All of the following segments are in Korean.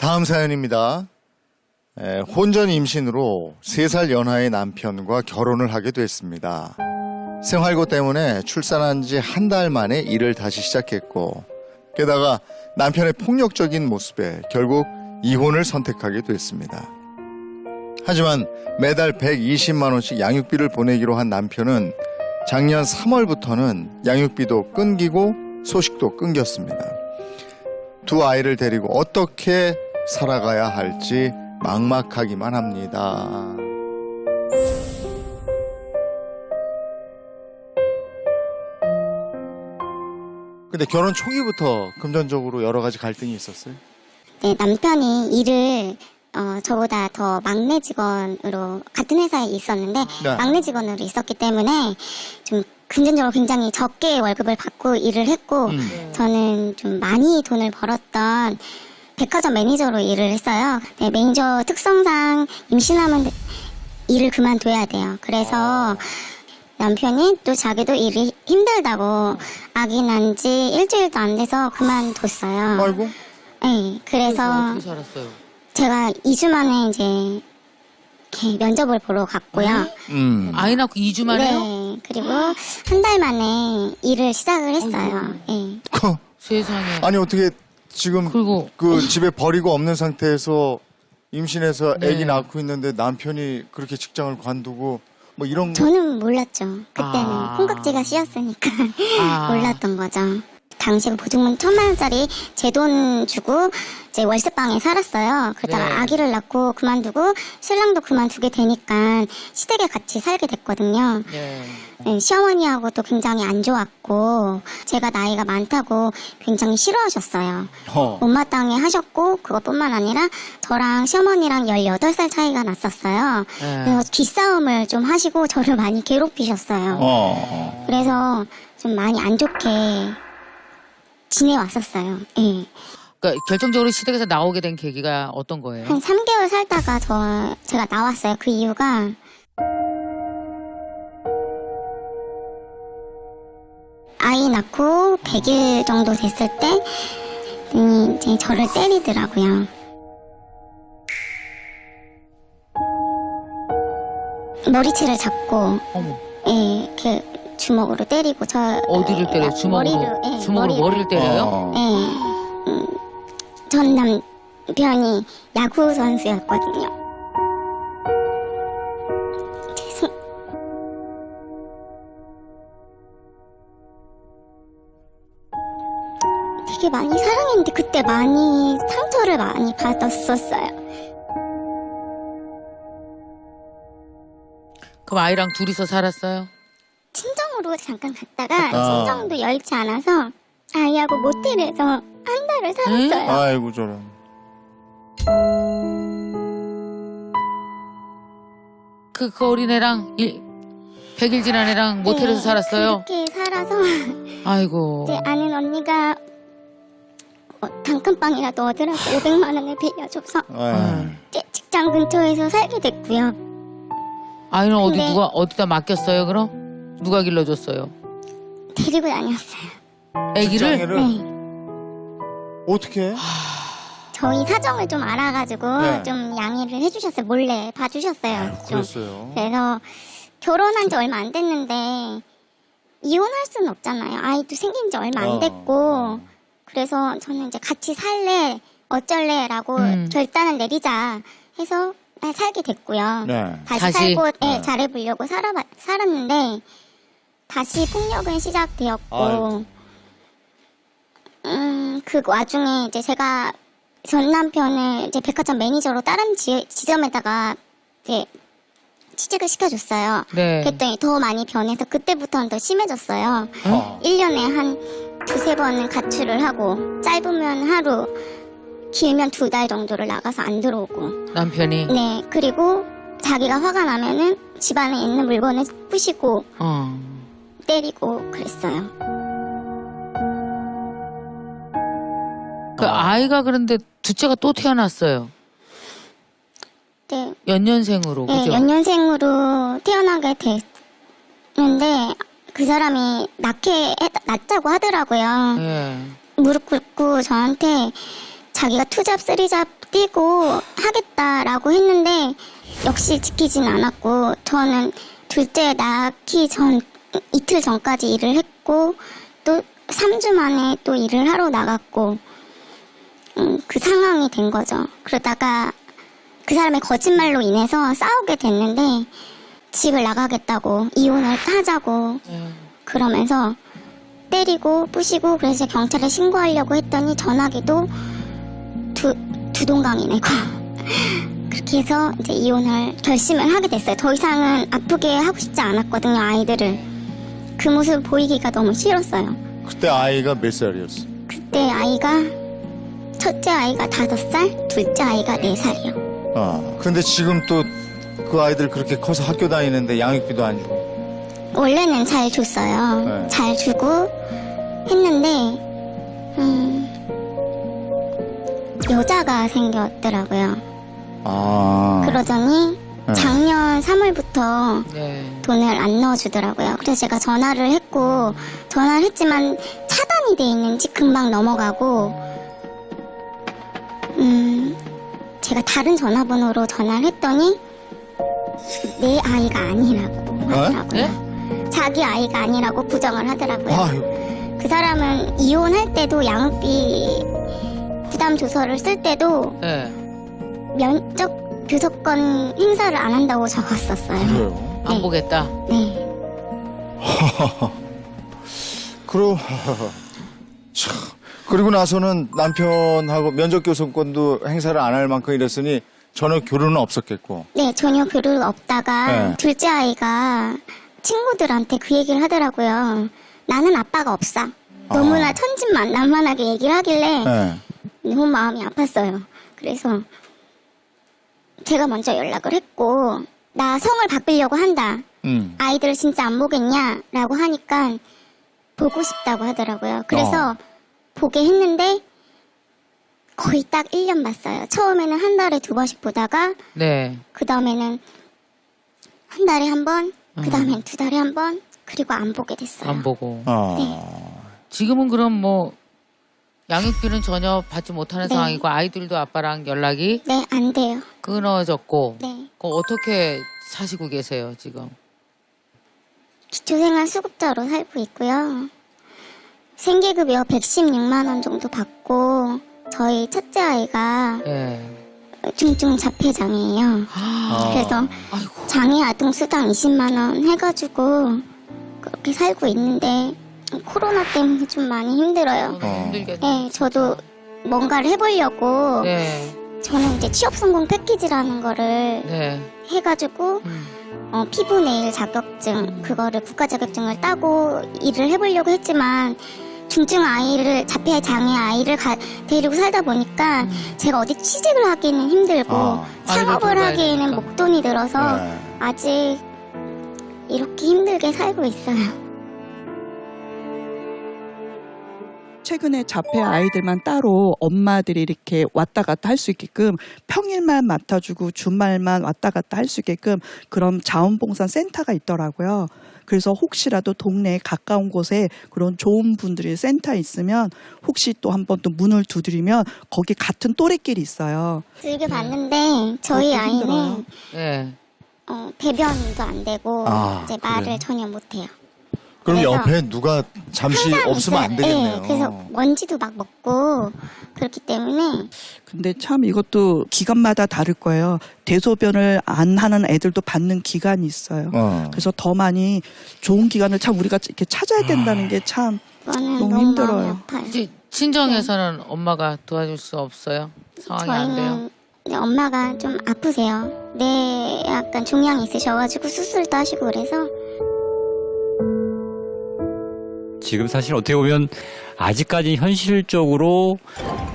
다음 사연입니다. 혼전 임신으로 3살 연하의 남편과 결혼을 하게 됐습니다. 생활고 때문에 출산한 지 한 달 만에 일을 다시 시작했고, 게다가 남편의 폭력적인 모습에 결국 이혼을 선택하게 됐습니다. 하지만 매달 120만 원씩 양육비를 보내기로 한 남편은 작년 3월부터는 양육비도 끊기고 소식도 끊겼습니다. 두 아이를 데리고 어떻게 살아가야 할지 막막하기만 합니다. 근데 결혼 초기부터 금전적으로 여러 가지 갈등이 있었어요? 네, 남편이 일을 저보다 더 막내 직원으로 같은 회사에 있었는데 네. 막내 직원으로 있었기 때문에 좀 금전적으로 굉장히 적게 월급을 받고 일을 했고 저는 좀 많이 돈을 벌었던 백화점 매니저로 일을 했어요. 네, 매니저 특성상 임신하면 일을 그만둬야 돼요. 그래서 남편이 또 자기도 일이 힘들다고 아기 난 지 일주일도 안 돼서 그만뒀어요. 아이고. 네, 그래서 어떻게 살았어요? 제가 2주 만에 이제 이렇게 면접을 보러 갔고요. 아이 낳고 2주 만에요? 네, 그리고 한 달 만에 일을 시작을 했어요. 네. 세상에. 아니 어떻게 지금 그리고 그 집에 버리고 없는 상태에서 임신해서 네. 아기 낳고 있는데 남편이 그렇게 직장을 관두고 뭐 이런 거. 저는 몰랐죠. 그때는 아. 콩깍지가 씌었으니까 아. 몰랐던 거죠. 당시에 보증금 1,000만 원짜리 제 돈 주고 이제 월세방에 살았어요. 그러다가 네. 아기를 낳고 그만두고 신랑도 그만두게 되니까 시댁에 같이 살게 됐거든요. 네. 네, 시어머니하고도 굉장히 안 좋았고 제가 나이가 많다고 굉장히 싫어하셨어요. 못마땅해 하셨고 그것뿐만 아니라 저랑 시어머니랑 18살 차이가 났었어요. 네. 그래서 기싸움을 좀 하시고 저를 많이 괴롭히셨어요. 그래서 좀 많이 안 좋게 지내왔었어요. 예. 그러니까 결정적으로 시댁에서 나오게 된 계기가 어떤 거예요? 한 3개월 살다가 제가 나왔어요. 그 이유가 아이 낳고 100일 정도 됐을 때 이제 저를 때리더라고요. 머리채를 잡고 어머. 예, 이렇게 주먹으로 때리고 어디를 때려요? 주먹으로? 머리를, 예, 주먹으로 머리를 때려요? 예. 전 남편이 야구 선수였거든요. 죄송. 되게 많이 사랑했는데 그때 많이 상처를 많이 받았었어요. 그럼 아이랑 둘이서 살았어요? 친정으로 잠깐 갔다가 친정도 여의치 않아서 아이하고 모텔에서 한 달을 살았어요. 아이고 저런. 그 어린애랑 100일 지난 애랑 모텔에서 네, 살았어요? 그렇게 살아서 아이고. 이제 아는 언니가 단칸방이라도 얻으라고 500만 원을 빌려줘서 이제 직장 근처에서 살게 됐고요. 아이는 근데- 어디다 맡겼어요, 그럼? 누가 길러줬어요? 데리고 다녔어요. 애기를? 직장애를 네. 어떻게 해? 저희 사정을 좀 알아가지고 네. 좀 양해를 해주셨어요. 몰래 봐주셨어요. 좀. 그랬어요. 그래서 결혼한 지 얼마 안 됐는데 이혼할 수는 없잖아요. 아이도 생긴 지 얼마 안 됐고 그래서 저는 이제 같이 살래 어쩔래라고 결단을 내리자 해서 살게 됐고요. 네. 다시 다시? 살고 잘해보려고 살았는데 다시 폭력은 시작되었고 아이고. 그 와중에 이제 제가 전 남편을 이제 백화점 매니저로 다른 지점에다가 이제 취직을 시켜줬어요. 네. 그랬더니 더 많이 변해서 그때부터는 더 심해졌어요. 어. 1년에 한 2-3번은 가출을 하고 짧으면 하루 길면 2달 정도를 나가서 안 들어오고 남편이? 네 그리고 자기가 화가 나면은 집안에 있는 물건을 부시고 때리고 그랬어요. 그 아이가 그런데 둘째가 또 태어났어요. 네, 연년생으로, 네 그죠? 연년생으로 태어나게 됐는데 그 사람이 낳자고 하더라고요. 예. 무릎 꿇고 저한테 자기가 투잡, 쓰리잡 뛰고 하겠다라고 했는데 역시 지키진 않았고 저는 둘째 낳기 전 이틀 전까지 일을 했고 또 3주 만에 또 일을 하러 나갔고 그 상황이 된 거죠. 그러다가 그 사람의 거짓말로 인해서 싸우게 됐는데 집을 나가겠다고 이혼을 하자고 그러면서 때리고 부시고 그래서 경찰에 신고하려고 했더니 전화기도 두 동강이 내고 그렇게 해서 이제 이혼을 결심을 하게 됐어요. 더 이상은 아프게 하고 싶지 않았거든요, 아이들을. 그 모습 보이기가 너무 싫었어요. 그때 아이가 몇 살이었어? 그때 아이가 첫째 아이가 5살, 둘째 아이가 4살이요. 아, 근데 지금 또 그 아이들 그렇게 커서 학교 다니는데 양육비도 안 주고. 원래는 잘 줬어요. 네. 잘 주고 했는데 여자가 생겼더라고요. 아. 그러더니 네. 작년 3월부터 네. 돈을 안 넣어주더라고요. 그래서 제가 전화를 했고 전화를 했지만 차단이 돼 있는지 금방 넘어가고 제가 다른 전화번호로 전화를 했더니 내 아이가 아니라고 하더라고요. 자기 아이가 아니라고 부정을 하더라고요. 아유. 그 사람은 이혼할 때도 양육비 부담 조서를 쓸 때도 네. 면적 교섭권 행사를 안 한다고 적었었어요. 그래요. 안 네. 보겠다. 네. 참. 그리고 나서는 남편하고 면접교섭권도 행사를 안 할 만큼 이랬으니 전혀 교류는 없었겠고. 네, 전혀 교류가 없다가 네. 둘째 아이가 친구들한테 그 얘기를 하더라고요. 나는 아빠가 없어. 너무나 천진난만하게 얘기를 하길래 네. 너무 마음이 아팠어요. 그래서 제가 먼저 연락을 했고 나 성을 바꾸려고 한다. 아이들을 진짜 안 보겠냐라고 하니까 보고 싶다고 하더라고요. 그래서 보게 했는데 거의 딱 1년 봤어요. 처음에는 한 달에 2번씩 보다가 네. 그 다음에는 한 달에 한 번, 그 다음엔 2달에 한 번, 그리고 안 보게 됐어요. 안 보고. 아. 지금은 그럼 뭐 양육비는 전혀 받지 못하는 네. 상황이고 아이들도 아빠랑 연락이 네, 안 돼요. 끊어졌고. 네. 어떻게 사시고 계세요 지금? 기초생활 수급자로 살고 있고요. 생계급여 116만 원 정도 받고 저희 첫째 아이가 예. 중증 자폐장애예요. 그래서 아이고. 장애 아동 수당 20만 원 해가지고 그렇게 살고 있는데 코로나 때문에 좀 많이 힘들어요. 너무 힘들겠네. 네, 저도 뭔가를 해보려고 네. 저는 이제 취업 성공 패키지라는 거를 네. 해가지고 피부 네일 자격증 그거를 국가 자격증을 따고 일을 해보려고 했지만 중증 아이를 자폐 장애 아이를 데리고 살다 보니까 제가 어디 취직을 하기는 힘들고 창업을 아이를 하기에는 돌봐야 되니까. 목돈이 들어서 네. 아직 이렇게 힘들게 살고 있어요. 최근에 자폐 아이들만 따로 엄마들이 이렇게 왔다 갔다 할 수 있게끔 평일만 맡아주고 주말만 왔다 갔다 할 수 있게끔 그런 자원봉사 센터가 있더라고요. 그래서 혹시라도 동네에 가까운 곳에 그런 좋은 분들이 센터에 있으면 혹시 또 한 번 또 문을 두드리면 거기 같은 또래끼리 있어요. 즐겨 봤는데 저희 그것도 아이는 힘들어요. 네. 배변도 안 되고 이제 말을 그래요? 전혀 못해요. 그럼 그래서 옆에 누가 잠시 항상 없으면 있어요. 안 되겠네요. 네, 그래서 먼지도 막 먹고 그렇기 때문에 근데 참 이것도 기간마다 다를 거예요. 대소변을 안 하는 애들도 받는 기간이 있어요. 그래서 더 많이 좋은 기간을 참 우리가 이렇게 찾아야 된다는 게 참 그거는 너무 너무 마음이 힘들어요. 아파요. 이제 친정에서는 엄마가 도와줄 수 없어요? 상황이 안 돼요? 저희는 네, 엄마가 좀 아프세요. 뇌에 약간 종양이 있으셔가지고 수술도 하시고 그래서 지금 사실 어떻게 보면 아직까지 현실적으로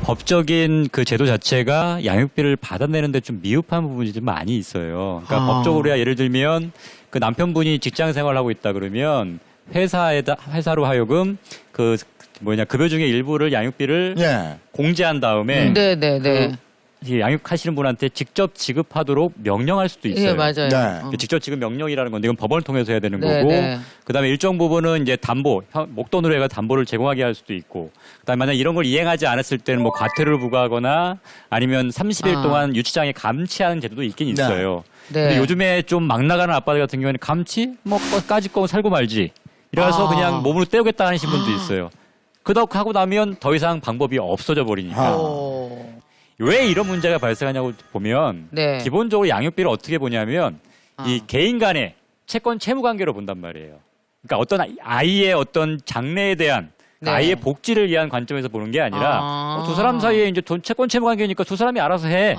법적인 그 제도 자체가 양육비를 받아내는데 좀 미흡한 부분이 좀 많이 있어요. 그러니까 법적으로야 예를 들면 그 남편분이 직장 생활하고 있다 그러면 회사로 하여금 급여 중에 일부를 양육비를 예. 공제한 다음에 네네네. 이 양육하시는 분한테 직접 지급하도록 명령할 수도 있어요. 예, 맞아요. 네. 직접 지급 명령이라는 건데 이건 법원을 통해서 해야 되는 네, 거고 네. 그다음에 일정 부분은 이제 담보 목돈으로 해가 담보를 제공하게 할 수도 있고 그다음에 만약 이런 걸 이행하지 않았을 때는 뭐 과태료를 부과하거나 아니면 30일 동안 유치장에 감치하는 제도도 있긴 있어요. 네. 근데 요즘에 좀 막 나가는 아빠들 같은 경우에는 감치 뭐 까짓 거 살고 말지 이래서 그냥 몸으로 때우겠다 하시는 분도 있어요. 그렇게 하고 나면 더 이상 방법이 없어져 버리니까. 오. 왜 이런 문제가 발생하냐고 보면 네. 기본적으로 양육비를 어떻게 보냐면 이 아. 개인 간의 채권 채무 관계로 본단 말이에요. 그러니까 어떤 아이의 어떤 장래에 대한 네. 아이의 복지를 위한 관점에서 보는 게 아니라 두 사람 사이에 이제 돈 채권 채무 관계니까 두 사람이 알아서 해.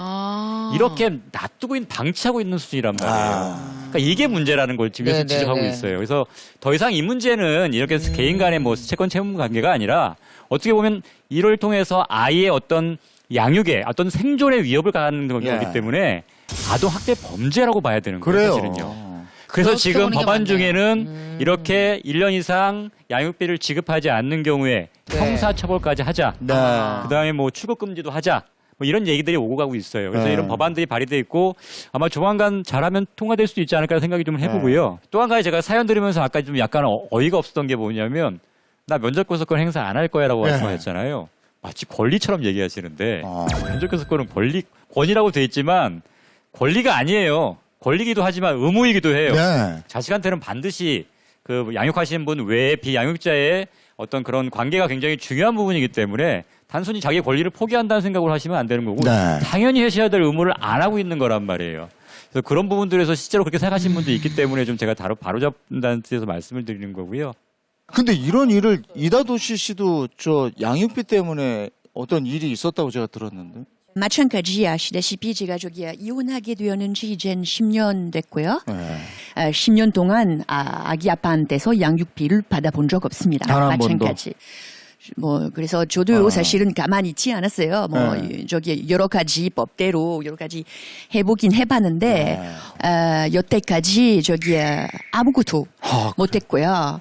이렇게 놔두고 방치하고 있는 수준이란 말이에요. 그러니까 이게 문제라는 걸 지금 네, 지적하고 네, 네. 있어요. 그래서 더 이상 이 문제는 이렇게 개인 간의 뭐 채권 채무 관계가 아니라 어떻게 보면 이를 통해서 아이의 어떤 양육에 어떤 생존의 위협을 가하는 거기 예. 때문에 아동 학대 범죄라고 봐야 되는 거예요. 그래요. 사실은요. 그래서 그렇게 지금 보는 게 법안 맞네요. 중에는 이렇게 1년 이상 양육비를 지급하지 않는 경우에 네. 형사처벌까지 하자. 네. 그다음에 뭐 출국금지도 하자. 뭐 이런 얘기들이 오고 가고 있어요. 그래서 네. 이런 법안들이 발의돼 있고 아마 조만간 잘하면 통과될 수도 있지 않을까 생각이 좀 해보고요. 또 한 가지 제가 사연 들으면서 아까 좀 약간 어이가 없었던 게 뭐냐면 나 면접교섭권 행사 안 할 거야라고 네. 말씀하셨잖아요. 마치 권리처럼 얘기하시는데 아. 면접교섭권은 권이라고 돼 있지만 권리가 아니에요. 권리기도 하지만 의무이기도 해요. 네. 자식한테는 반드시 그 양육하시는 분 외에 비양육자의 어떤 그런 관계가 굉장히 중요한 부분이기 때문에 단순히 자기 권리를 포기한다는 생각을 하시면 안 되는 거고 네. 당연히 하셔야 될 의무를 안 하고 있는 거란 말이에요. 그래서 그런 부분들에서 실제로 그렇게 생각하시는 분도 있기 때문에 좀 제가 바로잡는다는 뜻에서 말씀을 드리는 거고요. 근데 이런 일을 이다도시 씨도 저 양육비 때문에 어떤 일이 있었다고 제가 들었는데. 마찬가지 아시다시피 제가 이혼하게 되었는지 이젠 10년 됐고요. 네. 10년 동안 아기 아빠한테서 양육비를 받아본 적 없습니다. 단한 번도? 마찬가지. 그래서 저도 아. 사실은 가만히 있지 않았어요. 네. 여러 가지 법대로 여러 가지 해보긴 해봤는데, 여태까지 아무것도 못했고요.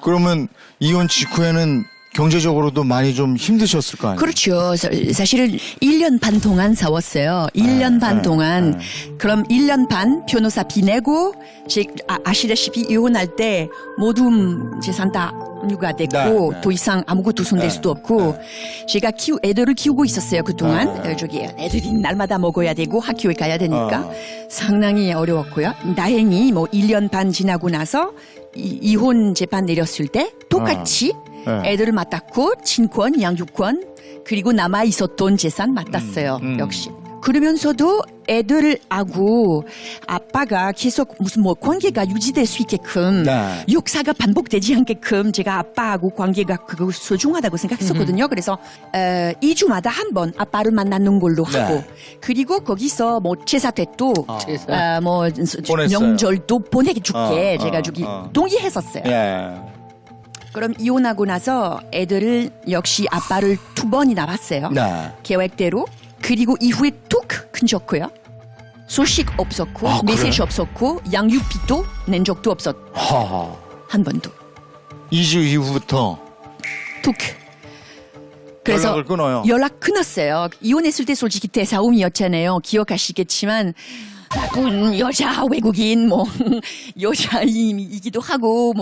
그러면 이혼 직후에는 경제적으로도 많이 좀 힘드셨을 거 아니에요? 그렇죠. 사실은 1년 반 동안 싸웠어요. 1년 반 동안. 그럼 1년 반 변호사 비 내고, 아시다시피 이혼할 때 모든 재산 다 압류가 됐고, 네. 더 이상 아무것도 손댈 수도 없고, 제가 애들을 키우고 있었어요. 그동안. 애들이 날마다 먹어야 되고 학교에 가야 되니까 상당히 어려웠고요. 다행히 1년 반 지나고 나서 이혼 재판 내렸을 때 똑같이 애들을 맡았고 친권, 양육권 그리고 남아 있었던 재산 맡았어요. 역시. 그러면서도 애들하고 아빠가 계속 무슨 관계가 유지될 수 있게끔 네. 역사가 반복되지 않게끔 제가 아빠하고 관계가 그거 소중하다고 생각했었거든요. 그래서 2주마다 한 번 아빠를 만나는 걸로 네. 하고 그리고 거기서 제사 때도 제사. 보냈어요. 명절도 보내줄게 제가 어. 동의했었어요. 예. 그럼 이혼하고 나서 애들을 역시 아빠를 2번이나 봤어요. 네. 계획대로. 그리고 이후에 툭 끊겼고요. 소식 없었고 메시지 없었고 양육비도 낸 적도 하하. 한 번도. 2주 이후부터 툭. 그래서 연락을 끊어요. 연락 끊었어요. 이혼했을 때 솔직히 대싸움이었잖아요. 기억하시겠지만 나쁜 여자 외국인 여자이기도 하고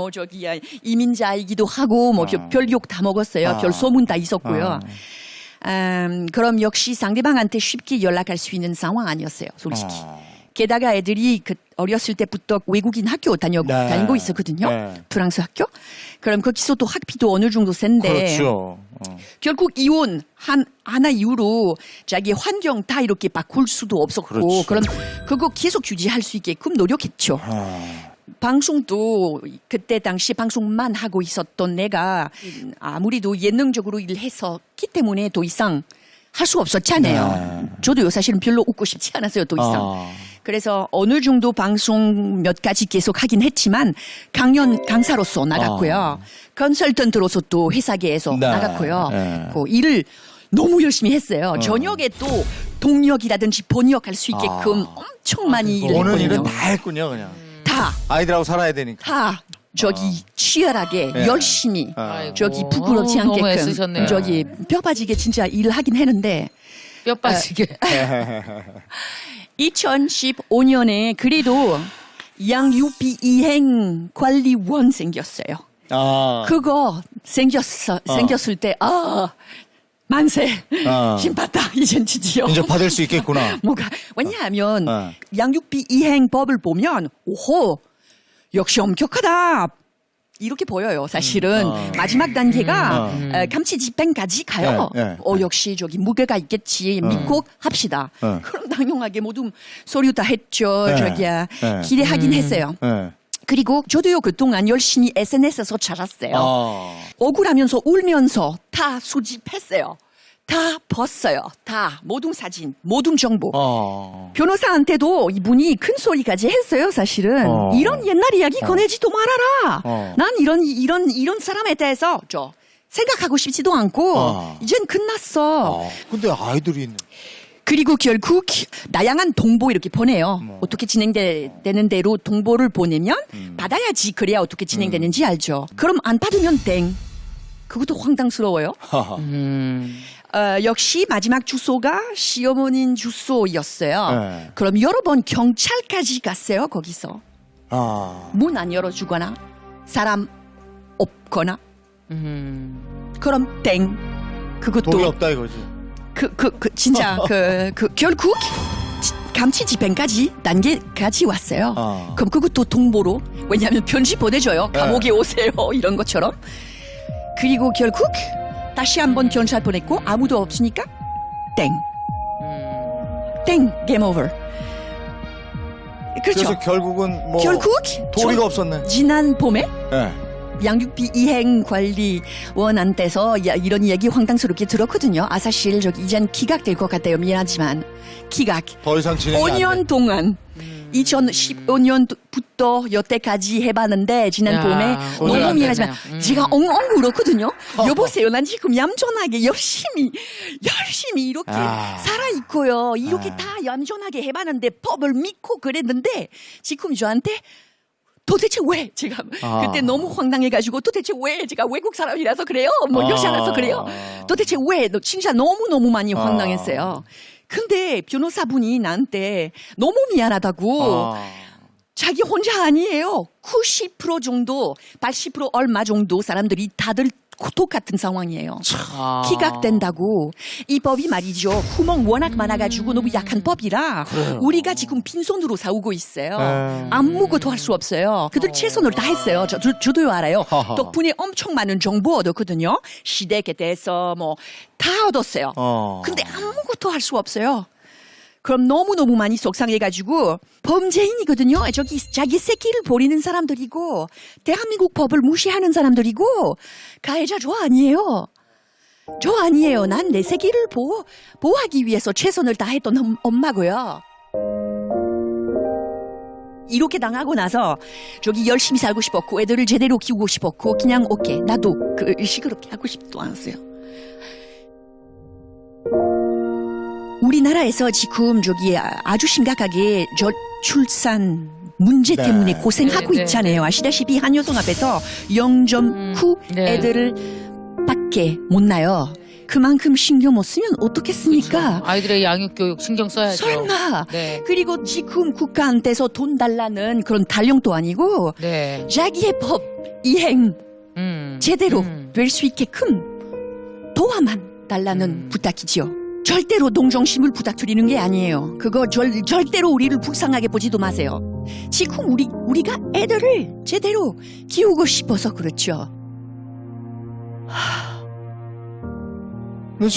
이민자이기도 하고 별 욕 다 먹었어요. 별 소문 다 있었고요. 그럼 역시 상대방한테 쉽게 연락할 수 있는 상황 아니었어요, 솔직히. 게다가 애들이 어렸을 때부터 외국인 학교 다니고 있었거든요. 네. 프랑스 학교. 그럼 거기서 또 학비도 어느 정도 센데. 그렇죠. 결국 이혼 하나 이후로 자기 환경 다 이렇게 바꿀 수도 없었고. 그렇지. 그럼 그거 계속 유지할 수 있게끔 노력했죠. 방송도 그때 당시 방송만 하고 있었던 내가 아무리도 예능적으로 일했었기 때문에 더 이상 할 수 없었잖아요. 저도 사실은 별로 웃고 싶지 않았어요, 더 이상. 그래서 어느 정도 방송 몇 가지 계속 하긴 했지만 강사로서 나갔고요. 컨설턴트로서 또 회사계에서 네. 나갔고요. 네. 그 일을 너무 열심히 했어요. 저녁에 또 동력이라든지 번역할 수 있게끔 엄청 많이 일을 오는 일은 했거든요. 다 했군요, 그냥. 다 아이들하고 살아야 되니까. 다 치열하게 네. 열심히 아이고, 부끄럽지 너무 않게끔 애쓰셨네요. 뼈 빠지게 진짜 일을 하긴 했는데 뼈 빠지게. 2015년에 그래도 양육비 이행 관리원 생겼어요. 아. 그거 생겼을 때 만세 아. 힘 받다 이젠 드디어 이제 받을 수 있겠구나. 뭐가 왜냐하면 네. 양육비 이행법을 보면 오호 역시 엄격하다 이렇게 보여요. 사실은 마지막 단계가 감치 집행까지 가요. 네, 네. 역시 저기 무게가 있겠지 믿고 합시다. 네. 그럼 당연하게 모두 서류 다 했죠. 네. 저기야 네. 기대하긴 했어요. 네. 그리고 저도요 그동안 열심히 SNS에서 찾았어요. 아. 억울하면서 울면서 다 수집했어요. 다 봤어요. 다 모든 사진, 모든 정보. 아. 변호사한테도 이분이 큰 소리까지 했어요. 사실은 이런 옛날 이야기 꺼내지도 말아라. 난 이런 사람에 대해서 생각하고 싶지도 않고 이젠 끝났어. 근데 아이들이 있네. 그리고 결국 다양한 동보 이렇게 보내요. 어떻게 진행되는 대로 동보를 보내면 받아야지 그래야 어떻게 진행되는지 알죠. 그럼 안 받으면 땡. 그것도 황당스러워요. 역시 마지막 주소가 시어머니 주소였어요. 네. 그럼 여러 번 경찰까지 갔어요. 거기서 아. 문 안 열어주거나 사람 없거나 그럼 땡. 그것도 독이 없다 이거지. 진짜 결국 감치 집행까지 단계까지 왔어요. 그럼 그것도 동보로 왜냐하면 편지 보내줘요. 감옥에 오세요 이런 것처럼. 그리고 결국 다시 한번 경찰 보냈고 아무도 없으니까 땡 게임 오버. 그렇죠. 그래서 결국은 뭐 결국 도리가 없었네. 지난 봄에 네. 양육비 이행 관리원한테서 이런 이야기 황당스럽게 들었거든요. 사실 저기 이젠 기각될 것 같아요. 미안하지만 기각. 더 이상 진행이 안 돼. 5년 동안 2015년부터 여태까지 해봤는데 지난 야, 봄에 오늘 너무 안 미안하지만 되네요. 제가 엉엉 울었거든요. 여보세요. 난 지금 얌전하게 열심히 이렇게 살아있고요. 이렇게 다 얌전하게 해봤는데 법을 믿고 그랬는데 지금 저한테 도대체 왜 제가 그때 너무 황당해가지고 도대체 왜 제가 외국 사람이라서 그래요? 뭐 여자라서 그래요? 도대체 왜? 진짜 너무 많이 황당했어요. 근데 변호사분이 나한테 너무 미안하다고 자기 혼자 아니에요. 90% 정도, 80% 얼마 정도 사람들이 다들 똑같은 상황이에요. 기각된다고. 이 법이 말이죠. 구멍 워낙 많아가지고 너무 약한 법이라 우리가 지금 빈손으로 싸우고 있어요. 아무것도 할 수 없어요. 그들 최선을 다했어요. 저도요 알아요. 덕분에 엄청 많은 정보 얻었거든요. 시대에 대해서 뭐 다 얻었어요. 근데 아무것도 할 수 없어요. 그럼 너무너무 많이 속상해가지고 범죄인이거든요. 저기 자기 새끼를 버리는 사람들이고 대한민국 법을 무시하는 사람들이고 가해자 저 아니에요. 저 아니에요. 난 내 새끼를 보호하기 위해서 최선을 다했던 엄마고요. 이렇게 당하고 나서 저기 열심히 살고 싶었고 애들을 제대로 키우고 싶었고 그냥 오케이 나도 시끄럽게 하고 싶지도 않았어요. 우리나라에서 지금 저기 아주 심각하게 저출산 문제 때문에 고생하고 있잖아요. 아시다시피 한 여성 앞에서 0.9 애들을 밖에 못 낳아요. 그만큼 신경 못 쓰면 어떻겠습니까? 그렇죠. 아이들의 양육 교육 신경 써야죠. 설마. 네. 그리고 지금 국가한테서 돈 달라는 그런 달령도 아니고 네. 자기의 법 이행 제대로 될 수 있게끔 도와만 달라는 부탁이지요. 절대로 동정심을 부탁드리는 게 아니에요. 그거 절대로 우리를 불쌍하게 보지도 마세요. 지금 우리가 애들을 제대로 키우고 싶어서 그렇죠. 근데